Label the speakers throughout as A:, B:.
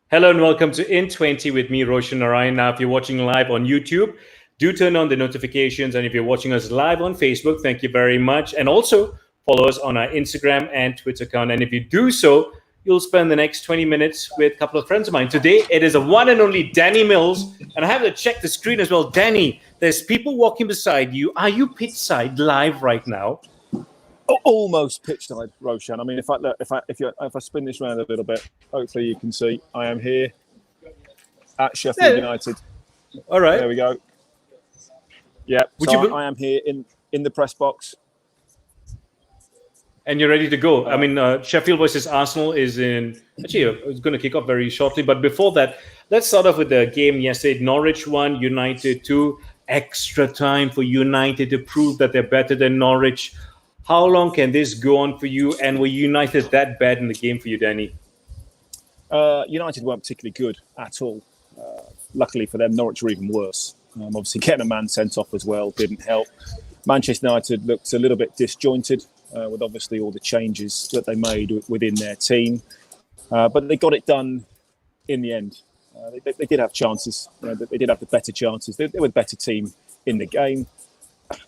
A: Hello and welcome to In 20 with me, Roshan Narayan. Now, if you're watching live on YouTube, do turn on the notifications. And if you're watching us live on Facebook, thank you very much. And also follow us on our Instagram and Twitter account. And if you do so, you'll spend the next 20 minutes with a couple of friends of mine. Today, it is a one and only Danny Mills. And I have to check the screen as well. Danny, there's people walking beside you. Are you pitchside live right now?
B: Almost pitchside, Roshan. I mean, if I spin this around a little bit, hopefully you can see I am here at Sheffield United.
A: All right,
B: there we go. Yeah, I am here in the press box,
A: and you're ready to go. I mean, Sheffield versus Arsenal is in. Actually, it's going to kick off very shortly. But before that, let's start off with the game yesterday. Norwich 1, United 2. Extra time for United to prove that they're better than Norwich. How long can this go on for you? And were United that bad in the game for you, Danny?
B: United weren't particularly good at all. Luckily for them, Norwich were even worse. Obviously, getting a man sent off as well didn't help. Manchester United looked a little bit disjointed with obviously all the changes that they made within their team. But they got it done in the end. They did have chances. They did have the better chances. They were the better team in the game.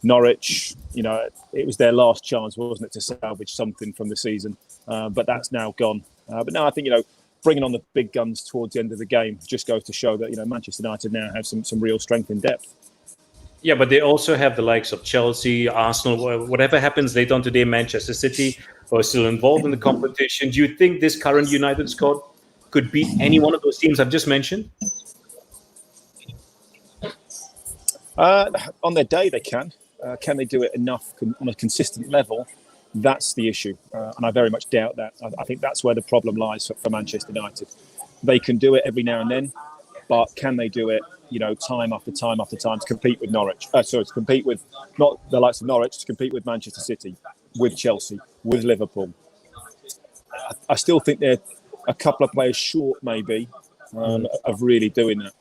B: Norwich, it was their last chance, wasn't it, to salvage something from the season? But that's now gone. But now I think, bringing on the big guns towards the end of the game just goes to show that, Manchester United now have some real strength in depth.
A: Yeah, but they also have the likes of Chelsea, Arsenal, whatever happens later on today, Manchester City are still involved in the competition. Do you think this current United squad could beat any one of those teams I've just mentioned?
B: On their day, they can. Can they do it enough on a consistent level? That's the issue. And I very much doubt that. I think that's where the problem lies for Manchester United. They can do it every now and then, but can they do it, time after time after time to compete with Norwich? To compete with not the likes of Norwich, to compete with Manchester City, with Chelsea, with Liverpool. I still think they're a couple of players short, maybe, of really doing that.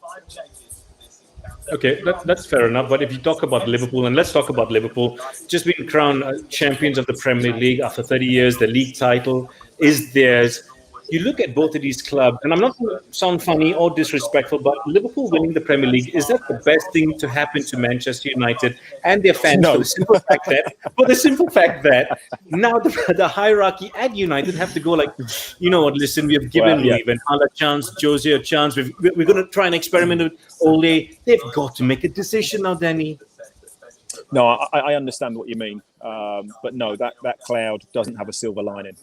A: Okay, that's fair enough. But if you talk about Liverpool, and let's talk about Liverpool, just being crowned champions of the Premier League after 30 years, the league title is theirs. You look at both of these clubs, and I'm not going to sound funny or disrespectful, but Liverpool winning the Premier League, is that the best thing to happen to Manchester United and their fans? No. For the simple fact that now the hierarchy at United have to go like, listen, we have given Van Gaal a chance, Jose a chance. We're going to try and experiment with Ole. They've got to make a decision now, Danny.
B: No, I understand what you mean. But no, that cloud doesn't have a silver lining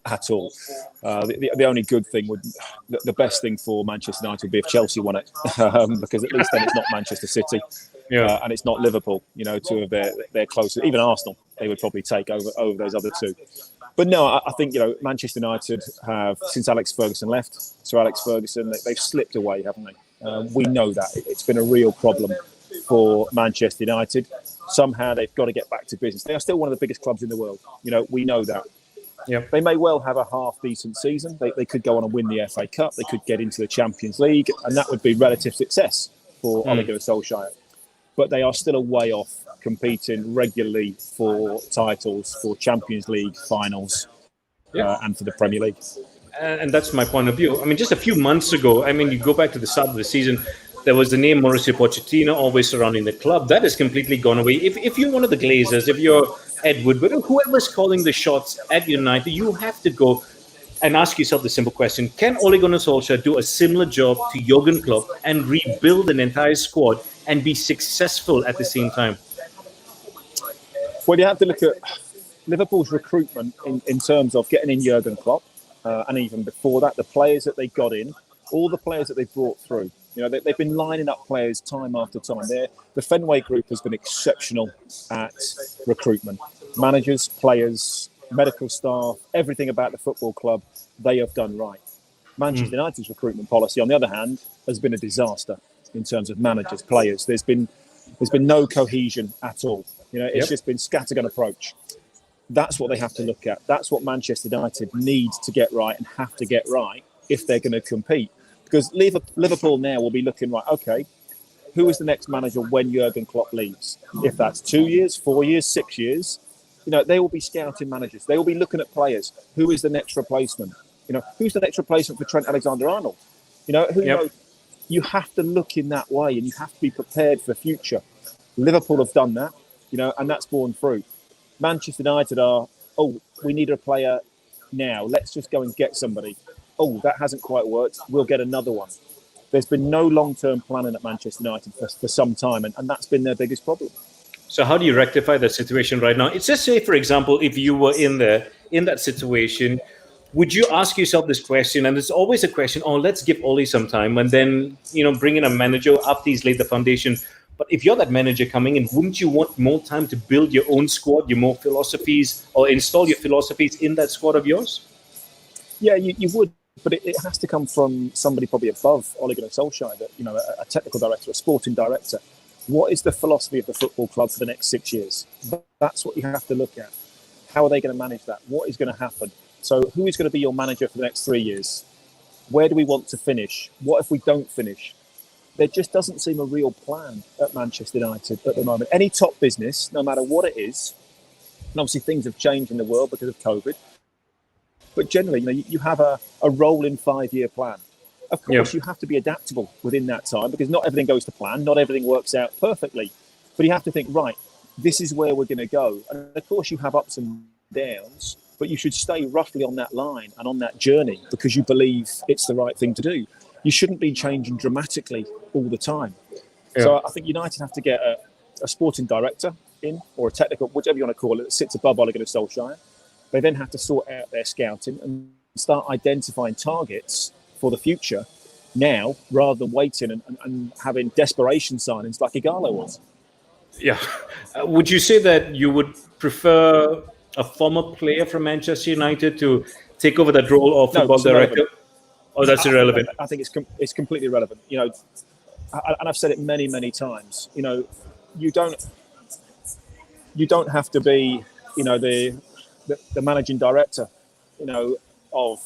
B: at all. The only good thing the best thing for Manchester United would be if Chelsea won it, because at least then it's not Manchester City and it's not Liverpool, two of their closest, even Arsenal, they would probably take over those other two. But no, I think, Manchester United have, since Alex Ferguson left, Sir Alex Ferguson, they've slipped away, haven't they? We know that. It's been a real problem for Manchester United. Somehow they've got to get back to business. They are still one of the biggest clubs in the world. We know that.
A: Yep.
B: They may well have a half-decent season. They could go on and win the FA Cup. They could get into the Champions League, and that would be relative success for Ole Gunnar Solskjaer. But they are still a way off competing regularly for titles, for Champions League finals, and for the Premier League.
A: And that's my point of view. I mean, just a few months ago, you go back to the start of the season, there was the name Mauricio Pochettino always surrounding the club. That has completely gone away. If you're one of the Glazers, if you're Ed Woodward, or whoever's calling the shots at United, you have to go and ask yourself the simple question: can Ole Gunnar Solskjaer do a similar job to Jurgen Klopp and rebuild an entire squad and be successful at the same time?
B: Well, you have to look at Liverpool's recruitment in terms of getting in Jurgen Klopp, and even before that, the players that they got in, all the players that they brought through. They've been lining up players time after time. The Fenway Group has been exceptional at recruitment. Managers, players, medical staff, everything about the football club, they have done right. Manchester United's recruitment policy, on the other hand, has been a disaster in terms of managers, players. There's been no cohesion at all. It's just been scattergun approach. That's what they have to look at. That's what Manchester United needs to get right and have to get right if they're going to compete. Because Liverpool now will be looking, right, okay, who is the next manager when Jurgen Klopp leaves? If that's 2 years, 4 years, 6 years, they will be scouting managers. They will be looking at players. Who is the next replacement? Who's the next replacement for Trent Alexander-Arnold? Who
A: Yep.
B: knows? You have to look in that way, and you have to be prepared for the future. Liverpool have done that, and that's borne fruit. Manchester United are, we need a player now. Let's just go and get somebody. Oh, that hasn't quite worked. We'll get another one. There's been no long-term planning at Manchester United for some time, and that's been their biggest problem.
A: So how do you rectify that situation right now? It's just say, for example, if you were in that situation, would you ask yourself this question? And it's always a question, let's give Oli some time and then, bring in a manager after he's laid the foundation. But if you're that manager coming in, wouldn't you want more time to build your own squad, your more philosophies, or install your philosophies in that squad of yours?
B: Yeah, you would, but it has to come from somebody probably above Ole Gunnar Solskjaer, a technical director, a sporting director. What is the philosophy of the football club for the next 6 years? That's what you have to look at. How are they going to manage that? What is going to happen? So who is going to be your manager for the next 3 years? Where do we want to finish? What if we don't finish? There just doesn't seem a real plan at Manchester United at the moment. Any top business, no matter what it is, and obviously things have changed in the world because of COVID, but generally, you have a rolling 5-year plan. Of course, you have to be adaptable within that time because not everything goes to plan, not everything works out perfectly. But you have to think, right, this is where we're going to go. And of course, you have ups and downs, but you should stay roughly on that line and on that journey because you believe it's the right thing to do. You shouldn't be changing dramatically all the time. Yeah. So I think United have to get a sporting director in, or a technical, whichever you want to call it, that sits above Ole Gunnar Solskjaer. They then have to sort out their scouting and start identifying targets for the future now, rather than waiting and having desperation signings like Igalo was.
A: Yeah. Would you say that you would prefer a former player from Manchester United to take over that role of football director? Oh, that's irrelevant.
B: I think it's completely irrelevant. And I've said it many, many times. You don't have to be, the managing director, of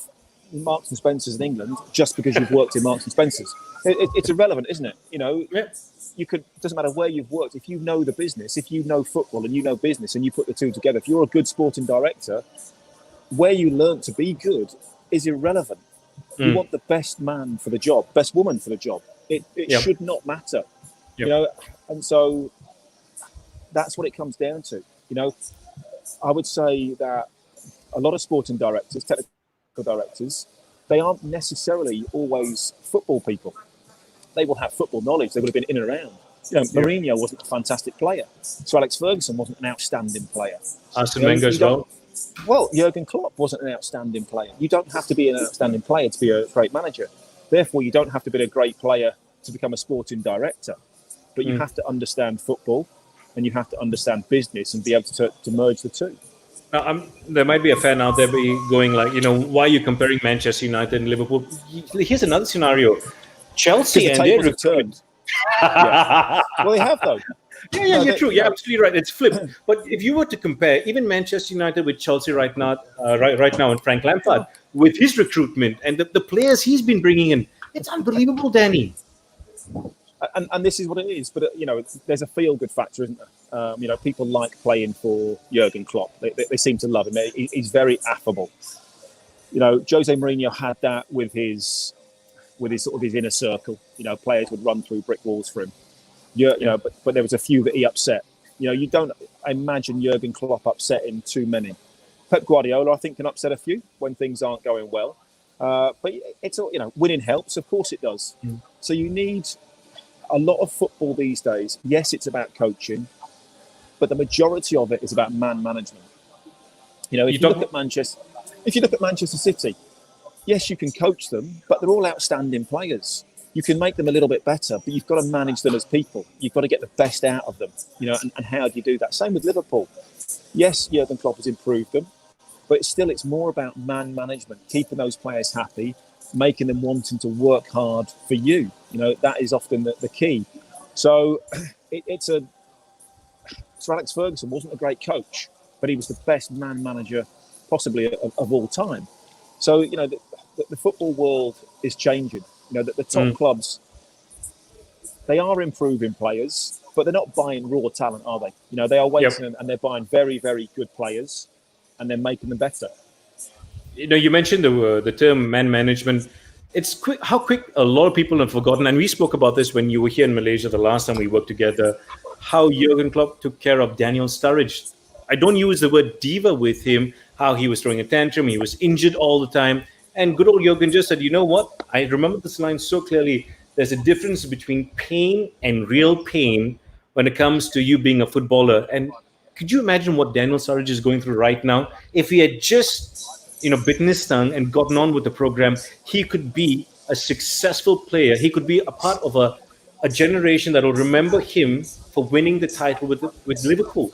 B: Marks and Spencer's in England just because you've worked in Marks and Spencer's. It's irrelevant, isn't it? You could. Doesn't matter where you've worked. If you know the business, if you know football and you know business, and you put the two together, if you're a good sporting director, where you learn to be good is irrelevant. You want the best man for the job, best woman for the job. It should not matter, And so that's what it comes down to. I would say that a lot of sporting directors, technical directors, they aren't necessarily always football people. They will have football knowledge. They would have been in and around. Mourinho wasn't a fantastic player. So Alex Ferguson wasn't an outstanding player.
A: Arsene Wenger as well.
B: Well, Jurgen Klopp wasn't an outstanding player. You don't have to be an outstanding player to be a great manager. Therefore, you don't have to be a great player to become a sporting director. But you have to understand football and you have to understand business and be able to merge the two.
A: Now, there might be a fan out there going like, why are you comparing Manchester United and Liverpool? Here's another scenario. Chelsea and their recruitment.
B: Well, they have, though.
A: Yeah, you're true. You're absolutely right. It's flipped. But if you were to compare even Manchester United with Chelsea right now, and Frank Lampard, with his recruitment and the players he's been bringing in, it's unbelievable, Danny.
B: And this is what it is. But, there's a feel-good factor, isn't there? People like playing for Jurgen Klopp. They seem to love him. He's very affable. Jose Mourinho had that with his sort of his inner circle. Players would run through brick walls for him. But there was a few that he upset. You don't imagine Jurgen Klopp upsetting too many. Pep Guardiola, I think, can upset a few when things aren't going well. But it's all, winning helps. Of course it does. So you need a lot of football these days. Yes, it's about coaching, but the majority of it is about man management. If you look at Manchester City, yes, you can coach them, but they're all outstanding players. You can make them a little bit better, but you've got to manage them as people. You've got to get the best out of them, and how do you do that? Same with Liverpool. Yes, Jurgen Klopp has improved them, but it's more about man management, keeping those players happy, making them wanting to work hard for you. That is often the key. So Sir Alex Ferguson wasn't a great coach, but he was the best man manager possibly of all time. So, the football world is changing. The top clubs, they are improving players, but they're not buying raw talent, are they? They are waiting and they're buying very, very good players and they're making them better.
A: You mentioned the term man management. it's quick how quick a lot of people have forgotten, and we spoke about this when you were here in Malaysia the last time we worked together, how Jurgen Klopp took care of Daniel Sturridge. I don't use the word diva with him, how he was throwing a tantrum, he was injured all the time. And good old Jurgen just said, you know what? I remember this line so clearly. There's a difference between pain and real pain when it comes to you being a footballer. And could you imagine what Daniel Sturridge is going through right now? If he had just, bitten his tongue and gotten on with the program, he could be a successful player. He could be a part of a generation that will remember him for winning the title with Liverpool.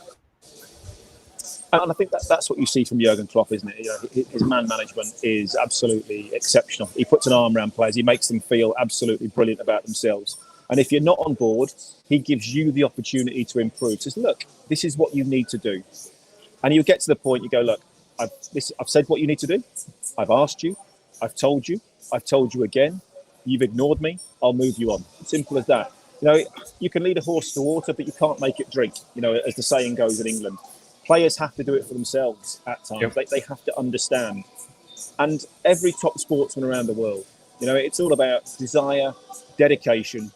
B: And I think that's what you see from Jurgen Klopp, isn't it? His man management is absolutely exceptional. He puts an arm around players. He makes them feel absolutely brilliant about themselves. And if you're not on board, he gives you the opportunity to improve. He says, look, this is what you need to do. And you get to the point, you go, look, I've said what you need to do. I've asked you. I've told you again. You've ignored me. I'll move you on. Simple as that. You can lead a horse to water, but you can't make it drink, as the saying goes in England. Players have to do it for themselves at times. Yep. They have to understand. And every top sportsman around the world, it's all about desire, dedication,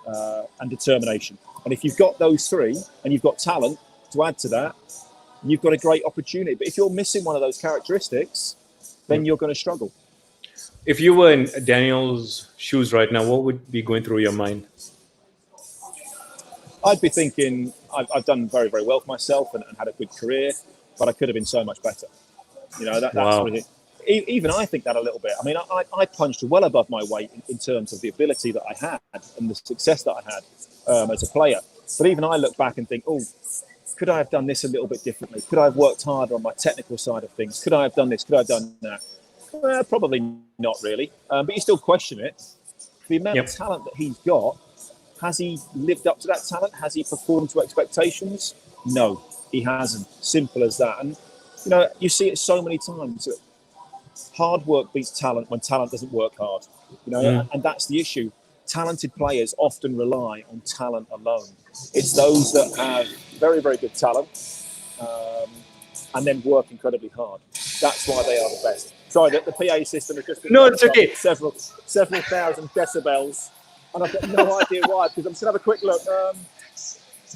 B: and determination. And if you've got those three and you've got talent to add to that, you've got a great opportunity. But if you're missing one of those characteristics, then you're going to struggle.
A: If you were in Daniel's shoes right now, what would be going through your mind?
B: I'd be thinking, I've done very, very well for myself and had a good career, but I could have been so much better. That's
A: wow.
B: Really, even I think that a little bit. I mean, I punched well above my weight in terms of the ability that I had and the success that I had as a player. But even I look back and think, could I have done this a little bit differently? Could I have worked harder on my technical side of things? Could I have done this? Could I have done that? Well, probably not really. But you still question it. The amount of talent that he's got, has he lived up to that talent? Has he performed to expectations? No, he hasn't. Simple as that. And, you see it so many times. Hard work beats talent when talent doesn't work hard. And that's the issue. Talented players often rely on talent alone. It's those that have very, very good talent and then work incredibly hard. That's why they are the best. Sorry, the PA system has just been
A: it's okay.
B: several thousand decibels. And I've got no idea why, because I'm just going to have a quick look.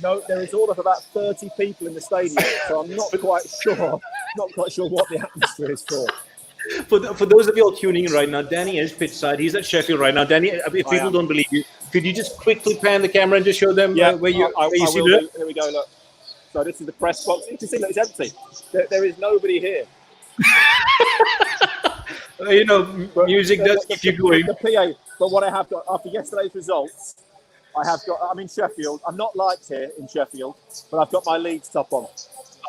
B: No, there is all of about 30 people in the stadium, so I'm not quite sure what the atmosphere is for.
A: For those of you all tuning in right now, Danny is pitchside. He's at Sheffield right now. Danny, if people don't believe you, could you just quickly pan the camera and just show them where you see it?
B: Here we go, look. So this is the press box. You can see that it's empty. There is nobody here.
A: Music does keep you going.
B: The PA, but what I have got after yesterday's results, I'm in Sheffield. I'm not liked here in Sheffield, but I've got my Leeds top on.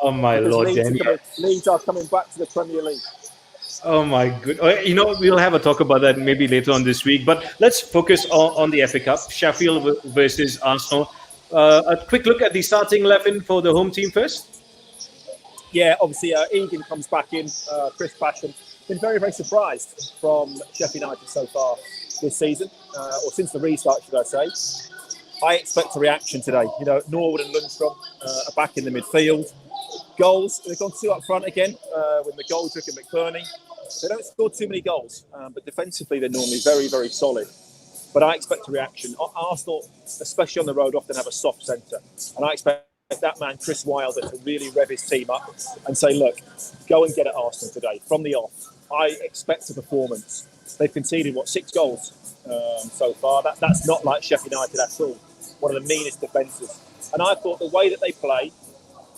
A: Oh my Lord, Danny.
B: Leeds are coming back to the Premier League.
A: Oh my good. We'll have a talk about that maybe later on this week. But let's focus on the FA Cup, Sheffield versus Arsenal. A quick look at the starting 11 for the home team first.
B: Yeah, obviously Egan comes back in. Chris Basham. Been very, very surprised from Sheffield United so far this season, or since the restart, should I say. I expect a reaction today. Norwood and Lundstrom are back in the midfield. Goals, they've gone two up front again with McGoldrick and McBurney. They don't score too many goals, but defensively they're normally very, very solid. But I expect a reaction. Arsenal, especially on the road, often have a soft centre. And I expect that man, Chris Wilder, to really rev his team up and say, look, go and get at Arsenal today from the off. I expect a performance. They've conceded, 6 goals so far. That's not like Sheffield United at all. One of the meanest defences. And I thought the way that they play,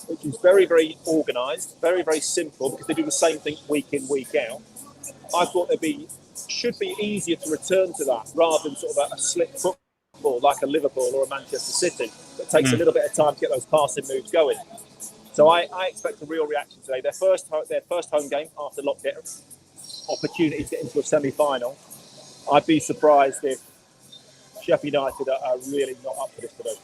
B: which is very, very organised, very, very simple, because they do the same thing week in, week out, I thought should be easier to return to that rather than sort of a slick football like a Liverpool or a Manchester City that takes a little bit of time to get those passing moves going. So I expect a real reaction today. Their first home game after lockdown, opportunity to get into a semi-final. I'd be surprised if Sheffield United are really not up for this today.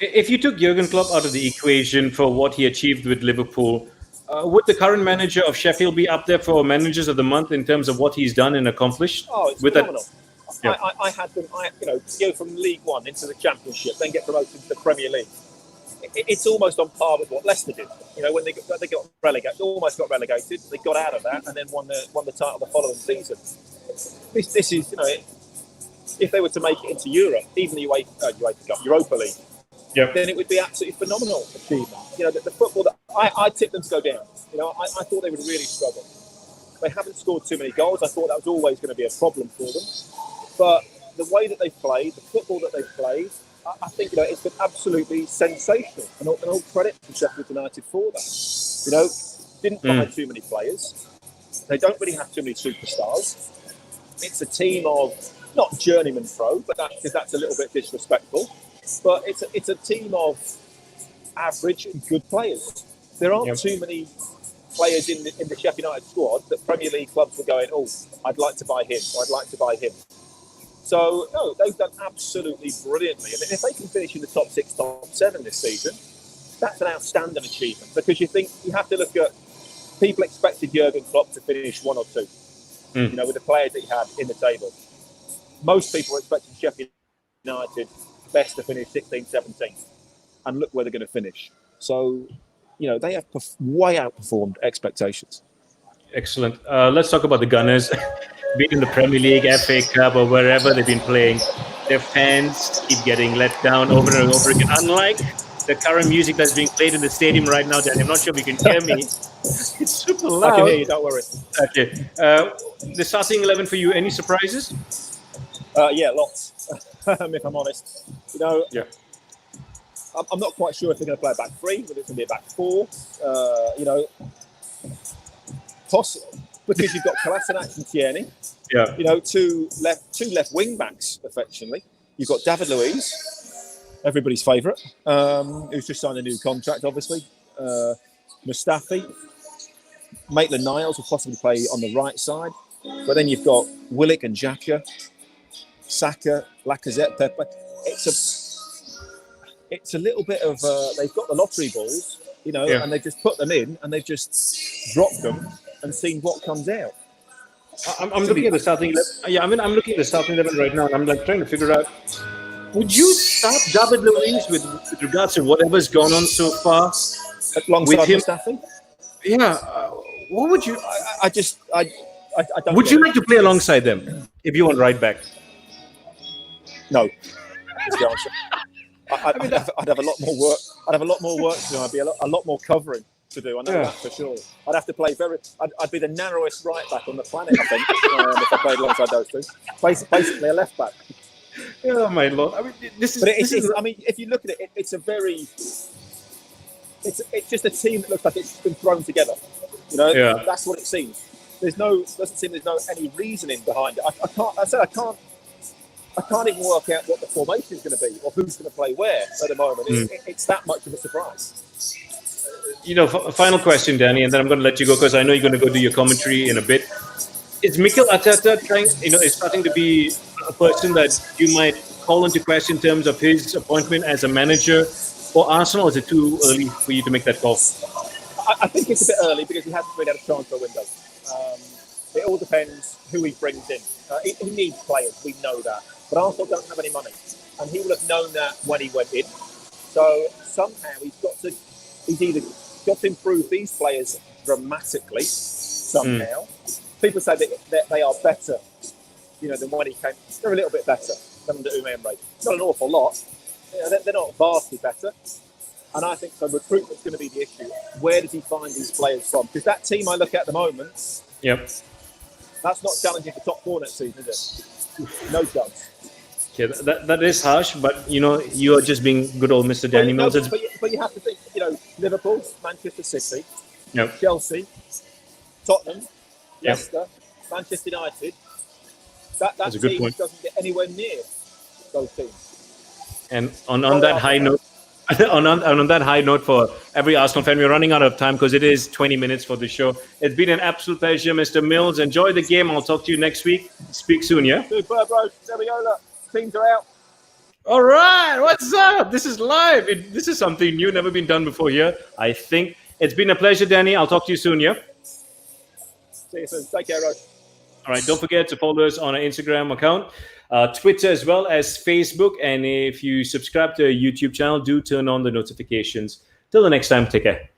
A: If you took Jurgen Klopp out of the equation for what he achieved with Liverpool, would the current manager of Sheffield be up there for managers of the month in terms of what he's done and accomplished?
B: Oh, it's phenomenal. I had them, go from League One into the Championship, then get promoted to the Premier League. It's almost on par with what Leicester did. When they got relegated, almost got relegated. They got out of that and then won the title the following season. this is, if they were to make it into Europe, even the Europa League, then it would be absolutely phenomenal achievement. The football that I tipped them to go down. I thought they would really struggle. They haven't scored too many goals. I thought that was always going to be a problem for them. But the way that they've played, the football that they've played, I think it's been absolutely sensational. And all credit to Sheffield United for that. Didn't buy too many players. They don't really have too many superstars. It's a team of not journeyman pro, but that's a little bit disrespectful. But it's a team of average and good players. There aren't too many players in the Sheffield United squad that Premier League clubs were going, oh, I'd like to buy him, or I'd like to buy him. So, no, they've done absolutely brilliantly. I mean, if they can finish in the top 6, top 7 this season, that's an outstanding achievement, because you have to look at, people expected Jurgen Klopp to finish 1 or 2, with the players that he had in the table. Most people were expecting Sheffield United best to finish 16, 17. And look where they're going to finish. So, they have way outperformed expectations.
A: Excellent. Let's talk about the Gunners. Being in the Premier League, FA Cup, or wherever they've been playing, their fans keep getting let down over and over again. Unlike the current music that's being played in the stadium right now, Danny, I'm not sure if you can hear me. It's super loud.
B: I can hear you, don't worry.
A: Okay. The starting 11 for you, any surprises?
B: Yeah, lots, if I'm honest. I'm not quite sure if they're going to play a back 3, whether it's going to be a back 4. Possible, because you've got Kolasinac and Tierney. Yeah. Two left wing backs, affectionately. You've got David Luiz, everybody's favourite, who's just signed a new contract, obviously. Mustafi, Maitland-Niles will possibly play on the right side, but then you've got Willock and Xhaka, Saka, Lacazette, Pepe. It's a little bit of they've got the lottery balls, and they've just put them in and they've just dropped them and seen what comes out.
A: I'm looking at the starting 11. Yeah, I'm looking at the starting 11 right now, and I'm trying to figure out, would you start David Luiz with regards to whatever's gone on so far
B: alongside with him? Mustafi?
A: Yeah. What would you?
B: I don't.
A: Would you like to play alongside them if you want right back?
B: No. That's the answer. I'd have a lot more work. I'd have a lot more work to do. I'd be a lot more covering to do. I know that for sure. I'd have to play I'd be the narrowest right back on the planet, I think, if I played alongside those two. Basically, a left back.
A: Oh my lord! I mean, this is.
B: I mean, if you look at it, it's a very. It's just a team that looks like it's been thrown together. That's what it seems. Doesn't seem there's no any reasoning behind it. I can't even work out what the formation is going to be or who's going to play where at the moment. It's that much of a surprise.
A: Final question, Danny, and then I'm going to let you go because I know you're going to go do your commentary in a bit. Is Mikel Arteta is starting to be a person that you might call into question in terms of his appointment as a manager for Arsenal? Or is it too early for you to make that call?
B: I think it's a bit early because he hasn't really had a transfer window. It all depends who he brings in. He needs players, we know that. But Arsenal don't have any money. And he would have known that when he went in. So somehow he's either got to improve these players dramatically, somehow. People say that they are better, than when he came. They're a little bit better than under Unai Emery. Not an awful lot. They're not vastly better. And I think so recruitment's going to be the issue. Where does he find these players from? Because that team I look at the moment, that's not challenging for top 4 next season, is it? No chance.
A: Yeah, that is harsh, but you are just being good old Mr. Danny Mills.
B: But you have to think, Liverpool, Manchester City, Chelsea, Tottenham, Leicester, Manchester United. That team doesn't get anywhere near those teams.
A: And on that high note, on that high note, for every Arsenal fan, we're running out of time because it is 20 minutes for the show. It's been an absolute pleasure, Mr. Mills. Enjoy the game. I'll talk to you next week. Speak soon, yeah?
B: Super, bro. Semiola. Teams are out.
A: All right. What's up? This is live. This is something new, never been done before here. I think it's been a pleasure, Danny. I'll talk to you soon, yeah?
B: See you soon. Take care, Raj.
A: All right. Don't forget to follow us on our Instagram account, Twitter, as well as Facebook. And if you subscribe to our YouTube channel, do turn on the notifications. Till the next time, take care.